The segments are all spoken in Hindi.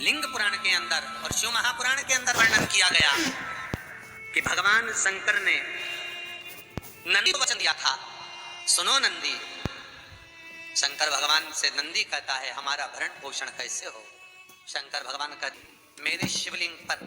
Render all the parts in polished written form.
लिंग पुराण के अंदर और शिव महापुराण के अंदर वर्णन किया गया कि भगवान शंकर ने नंदी को वचन दिया था, सुनो नंदी। शंकर भगवान से नंदी कहता है हमारा भरण पोषण कैसे हो। शंकर भगवान कहते मेरे शिवलिंग पर,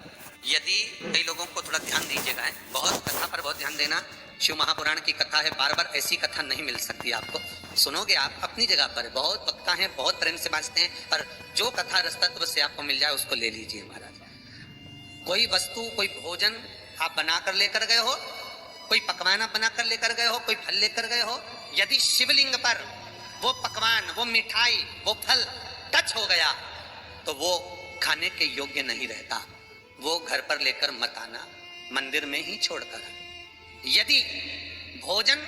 यदि कई लोगों को थोड़ा ध्यान दीजिएगा, बहुत कथा पर बहुत ध्यान देना। शिव महापुराण की कथा है, बार बार ऐसी कथा नहीं मिल सकती आपको। सुनोगे आप अपनी जगह पर, बहुत वक्ता हैं, बहुत प्रेम से बांचते हैं, पर जो कथा रसतत्व से आपको मिल जाए उसको ले लीजिए महाराज। कोई वस्तु, कोई भोजन आप बनाकर लेकर गए हो, कोई पकवान आप बनाकर लेकर गए हो, कोई फल लेकर गए हो, यदि शिवलिंग पर वो पकवान, वो मिठाई, वो फल टच हो गया तो वो खाने के योग्य नहीं रहता। वो घर पर लेकर मत आना, मंदिर में ही छोड़कर। यदि भोजन,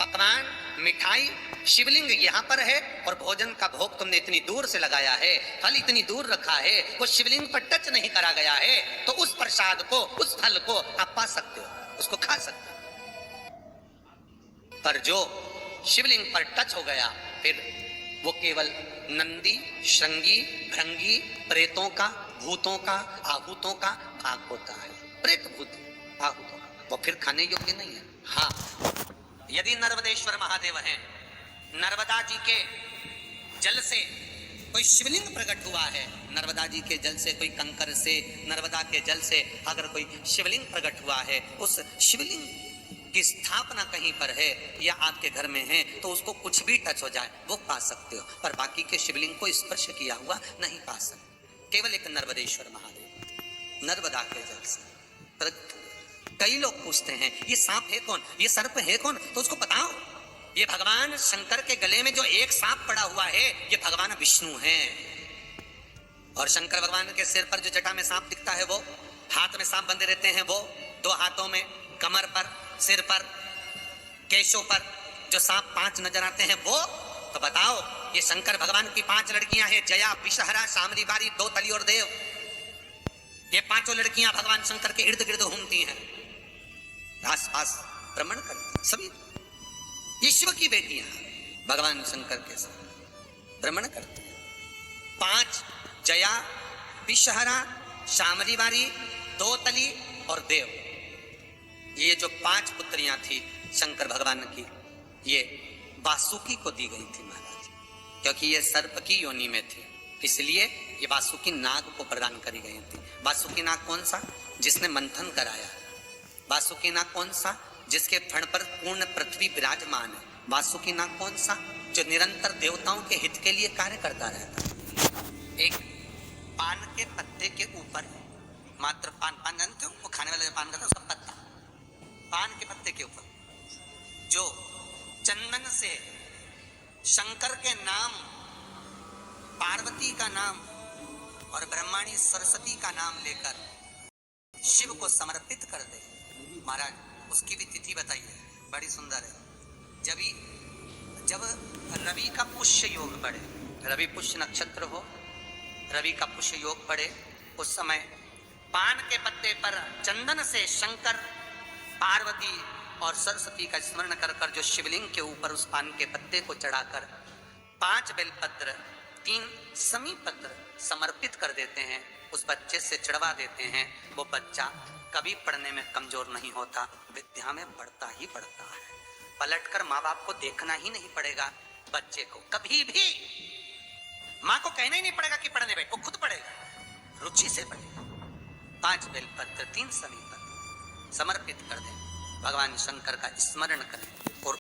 पकवान, मिठाई, शिवलिंग यहाँ पर है और भोजन का भोग तुमने इतनी दूर से लगाया है, फल इतनी दूर रखा है, वो शिवलिंग पर टच नहीं करा गया है, तो उस प्रसाद को, उस फल को आप पा सकते हो, उसको खा सकते हो। पर जो शिवलिंग पर टच हो गया फिर वो केवल नंदी, श्रृंगी, भृंगी, प्रेतों का, भूतों का, आहूतों का भाग होता है। प्रेत, भूत, आहूतों का, वो फिर खाने योग्य नहीं है। हाँ, यदि नर्मदेश्वर महादेव हैं, नर्मदा जी के जल से कोई शिवलिंग प्रकट हुआ है, नर्मदा जी के जल से, कोई कंकर से, नर्मदा के जल से अगर कोई शिवलिंग प्रकट हुआ है, उस शिवलिंग की स्थापना कहीं पर है या आपके घर में है, तो उसको कुछ भी टच हो जाए वो पा सकते हो, पर बाकी के शिवलिंग को स्पर्श किया हुआ नहीं पा सकते। केवल एक नर्मदेश्वर महादेव नर्मदा के जल से। कई लोग पूछते हैं ये सांप है कौन, ये सर्प है कौन, तो उसको बताओ ये भगवान शंकर के गले में जो एक सांप पड़ा हुआ है ये भगवान विष्णु हैं। और शंकर भगवान के सिर पर जो जटा में सांप दिखता है, वो हाथ में सांप बंधे रहते हैं, वो दो हाथों में, कमर पर, सिर पर, केशों पर जो सांप 5 नजर आते हैं वो, तो बताओ ये शंकर भगवान की 5 लड़कियां हैं, जया, विषहरा, शामरी बारी, दो तली और देव। ये 5 लड़कियां भगवान शंकर के इर्द गिर्द घूमती हैं, आस पास भ्रमण करती, सभी ईश्वर की बेटियां भगवान शंकर के साथ भ्रमण करती हैं। 5 जया, विषहरा, शामरी बारी, दो तली और देव, ये जो 5 पुत्रियां थी शंकर भगवान की, ये वासुकी को दी गई थी महाराज, क्योंकि ये सर्प की योनि में थे, इसलिए ये वासुकी नाग को प्रदान करी गई थी। वासुकी नाग कौन सा? जिसने मंथन कराया। वासुकी नाग कौन सा? जिसके फण पर पूर्ण पृथ्वी विराजमान है। वासुकी नाग कौन सा? जो निरंतर देवताओं के हित के लिए कार्य करता रहता। एक पान के पत्ते के ऊपर, मात्र पान जानते हो, वो खाने वाले पान करता है उसका पत्ता, पान के पत्ते के ऊपर जो चंदन से शंकर के नाम, पार्वती का नाम और ब्रह्माणी सरस्वती का नाम लेकर शिव को समर्पित कर दे महाराज, उसकी भी तिथि बताइए, बड़ी सुंदर है। जब रवि का पुष्य योग पड़े, रवि पुष्य नक्षत्र हो, रवि का पुष्य योग पड़े, उस समय पान के पत्ते पर चंदन से शंकर, पार्वती और सरस्वती का स्मरण कर कर जो शिवलिंग के ऊपर उस पान के पत्ते को चढ़ाकर 5 बेलपत्र, 3 समी पत्र समर्पित कर देते हैं, उस बच्चे से चढ़वा देते हैं, वो बच्चा कभी पढ़ने में कमजोर नहीं होता, विद्या में बढ़ता ही बढ़ता है। पलटकर माँ बाप को देखना ही नहीं पड़ेगा, बच्चे को कभी भी माँ को कहना ही नहीं पड़ेगा कि पढ़ने बैठ, वो खुद पढ़ेगा, रुचि से पढ़ेगा। 5 बेलपत्र, 3 समी पत्र समर्पित कर दें, भगवान शंकर का स्मरण करें और